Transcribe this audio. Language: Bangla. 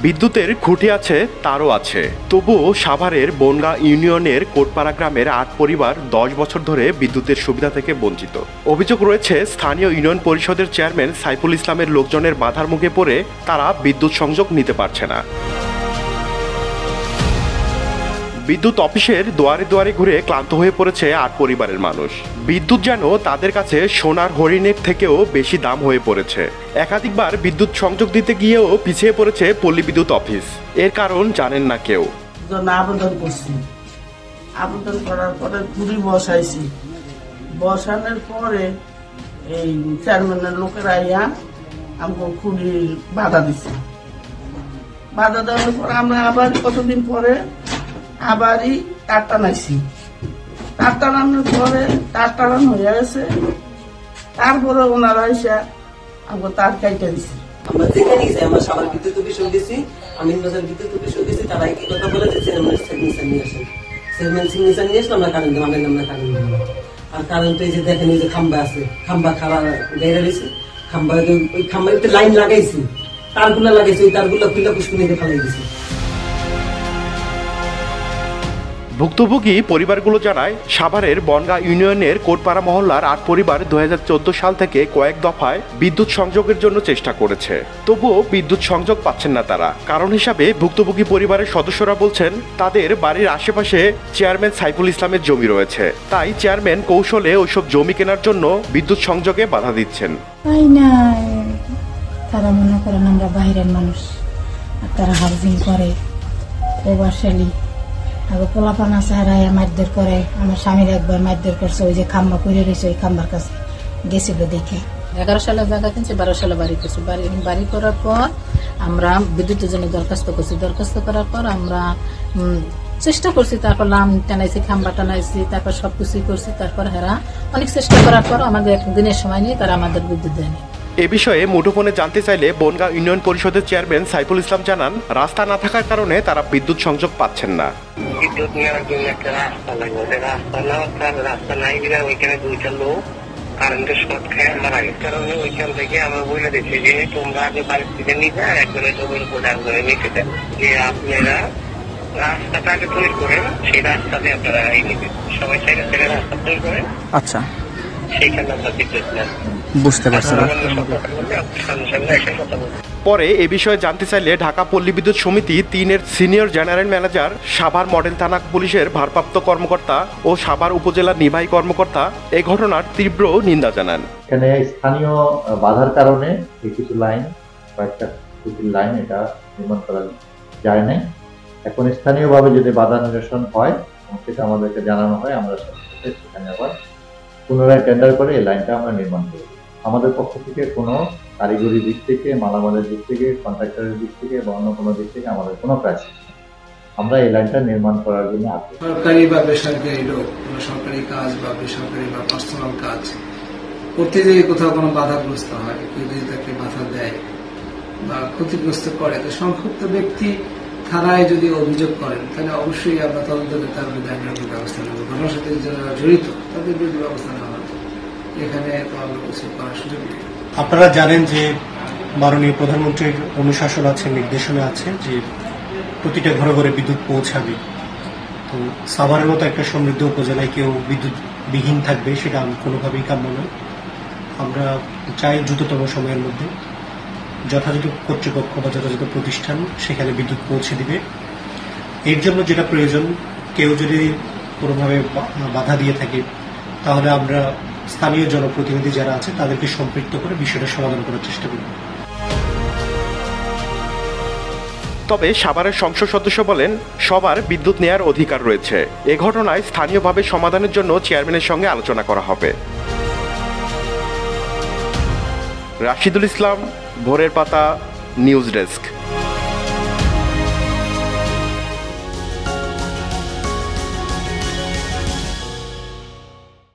বিদ্যুতের খুঁটি আছে, তারও আছে, তবুও সাভারের বনগাঁ ইউনিয়নের কোটপাড়া গ্রামের ৮ পরিবার ১০ বছর ধরে বিদ্যুতের সুবিধা থেকে বঞ্চিত। অভিযোগ রয়েছে, স্থানীয় ইউনিয়ন পরিষদের চেয়ারম্যান সাইফুল ইসলামের লোকজনের বাধার মুখে পড়ে তারা বিদ্যুৎ সংযোগ নিতে পারছে না। বিদ্যুৎ অফিসের দুয়ারে দুয়ারে ঘুরে ক্লান্ত হয়ে পড়েছে ৮ পরিবারের মানুষ। বিদ্যুৎ যেন তাদের কাছে সোনার হরিণের থেকেও বেশি দাম হয়ে পড়েছে। একাধিকবার বিদ্যুৎ সংযোগ দিতে গিয়েও পিছিয়ে পড়েছে পল্লী বিদ্যুৎ অফিস। এর কারণ জানেন না কেউ। আবেদন করছি, আবেদন করার পরে ঘুরি বসাইছি, বসানোর পরে এই চেয়ারম্যানের লোকেরা আইয়া আমাকে খুবই বাধা দিচ্ছে। বাধা দেওয়ার পর আমরা আবার কতদিন পরে আবারই তার টানাইছি, তার টানানোর পরে তার টানানো হয়ে গেছে। তারপরে ওনারা এসে আমাকে তার কাইটা দিচ্ছে। আমরা যেখানে গেছি, আমরা সবার বিদ্যুৎ অফিসে গেছি, আমি বিদ্যুৎ অফিসে গেছি, তারা একই কথা বলে যে সিগনেচার নিয়ে আসেন, সিগনেচার নিয়ে আসলে আমরা কারেন্ট দেবো, আমরা কারেন্ট দেবো। আর কারেন্ট এই যে দেখেন, এই যে খাম্বা আছে, খাম্বা খাওয়া গাইরা রয়েছে, খাম্বা ওই খাম্বার লাইন লাগাইছি, তারগুলো লাগাইছি, ওই তারগুলো খুলে পুষ্কুনিতে ফেলাই দিয়েছি। ভুক্তভোগী পরিবারগুলো জানায়, সাভারের বনগাঁ ইউনিয়নের কোটপাড়া মহল্লার ৮ পরিবার ২০১৪ সাল থেকে কয়েক দফায় বিদ্যুৎ সংযোগের জন্য চেষ্টা করেছে, তবুও বিদ্যুৎ সংযোগ পাচ্ছেন না তারা। কারণ হিসাবে ভুক্তভোগী পরিবারের সদস্যরা বলছেন, তাদের বাড়ির আশেপাশে চেয়ারম্যান সাইফুল ইসলামের জমি রয়েছে, তাই চেয়ারম্যান কৌশলে ওইসব জমি কেনার জন্য বিদ্যুৎ সংযোগে বাধা দিচ্ছেন। তারা মনে করেন আমরা বাইরের মানুষ, তারা হাউজিং করে, প্রবাসী পোলাপান আছে, হারাই মারধর করে। আমার স্বামীর একবার মারধর করছে, ওই যে খাম্বা করে রয়েছে, ওই খাম্বার কাছে গেছিল দেখে। 11 সালে জায়গা কিনছে, 12 সালে বাড়ি করছে। বাড়ি করার পর আমরা বিদ্যুতের জন্য দরখাস্ত করছি। দরখাস্ত করার পর আমরা চেষ্টা করছি, তারপর লাম টানাইছি, খাম্বা টানাইছি, তারপর সবকিছুই করছি। তারপর হেরা অনেক চেষ্টা করার পর আমাদের একদিনের সময় নিয়ে তারা আমাদের বিদ্যুৎ দেয়নি। এ বিষয়ে মুঠোফোনে জানতে চাইলে বনগাঁ ইউনিয়ন পরিষদের চেয়ারম্যান সাইফুল ইসলাম জানান, রাস্তা না থাকার কারণে তারা বিদ্যুৎ সংযোগ পাচ্ছেন না। বিদ্যুৎ নেওয়ার জন্য একটা রাস্তা লাগবে, রাস্তা নাই দিলে ওইখানে 2টা লোক কারেন্টের শর্ট খেয়ে মারা গেছে। কারণে ওইখান থেকে আমরা বলে দিচ্ছি যে তোমরা আগে বাড়ির থেকে নিতে, একজনে জমির উপর একজনে নিতে দেন, যে আপনারা রাস্তাটা আগে তৈরি করেন, সেই রাস্তাতে আপনারা নিবেন, সবাই সাইডে সাইডে রাস্তা তৈরি করেন। আচ্ছা, সেইখানে আমরা বিদ্যুৎ নেন। বুঝতে পারছি। পরে এ বিষয়ে জানতে চাইলে ঢাকা পল্লী বিদ্যুৎ সমিতি 3-এর senior general manager, Savar model থানা পুলিশের ভারপ্রাপ্ত কর্মকর্তা ও সাভার উপজেলার নির্বাহী কর্মকর্তা এই ঘটনার তীব্র নিন্দা জানান। এখানে স্থানীয় বাধার কারণে কিছু লাইন, কয়েকটা লাইন এটা নির্মাণ করা যায় নাই। এখন স্থানীয়ভাবে যদি বাধা নিরসন হয়, সেটা আমাদেরকে জানানো হয়, আমরা সেখানে আবার পুনরায় টেন্ডার করে এই লাইনটা আমরা নির্মাণ করব। আমাদের পক্ষ থেকে কোনো কারিগরি দিক থেকে, মালামালের দিক থেকে, কন্ট্রাক্টরের দিক থেকে বা অন্য কোনো দিক থেকে আমাদের কোনো কাজ, আমরা এই লাইনটা নির্মাণ করার জন্য আগ্রহী। সরকারি বা বেসরকারি লোক, সরকারি কাজ বা বেসরকারি বা পার্সোনাল কাজ করতে গিয়ে কোথাও কোনো বাধাগ্রস্ত হয়, কেউ যদি তাকে বাধা দেয় বা ক্ষতিগ্রস্ত করে, তো সংক্ষুব্ধ ব্যক্তি থানায় যদি অভিযোগ করেন, তাহলে অবশ্যই আমরা তদন্ত করে তার বিরুদ্ধে আইনানুগ ব্যবস্থা নেব। ঘটনার সাথে যারা জড়িত তাদের বিরুদ্ধে ব্যবস্থা নেওয়া হবে। এখানে তো আমরা কিছু করার সুযোগ নেই। আপনারা জানেন যে মাননীয় প্রধানমন্ত্রীর অনুশাসন আছে, নির্দেশনা আছে যে প্রতিটা ঘরে ঘরে বিদ্যুৎ পৌঁছাবে। তো সাভারের মতো একটা সমৃদ্ধ উপজেলায় কেউ বিদ্যুৎ বিহীন থাকবে, সেটা কোনোভাবেই কাম্য নয়। আমরা চাই দ্রুততম সময়ের মধ্যে যথাযথ কর্তৃপক্ষ বা যথাযথ প্রতিষ্ঠান সেখানে বিদ্যুৎ পৌঁছে দিবে। এর জন্য যেটা প্রয়োজন, কেউ যদি কোনোভাবে বাধা দিয়ে থাকে, তাহলে আমরা স্থানীয় জনপ্রতিনিধি যারা আছে তাদেরকে সম্পৃক্ত করে বিষয়টা সমাধান করার চেষ্টা করব। তবে সাভারের সংসদ সদস্য বলেন, সবার বিদ্যুৎ নেয়ার অধিকার রয়েছে। এ ঘটনায় স্থানীয়ভাবে সমাধানের জন্য চেয়ারম্যানের সঙ্গে আলোচনা করা হবে। রাশিদুল ইসলাম, ভোরের পাতা, নিউজ ডেস্ক।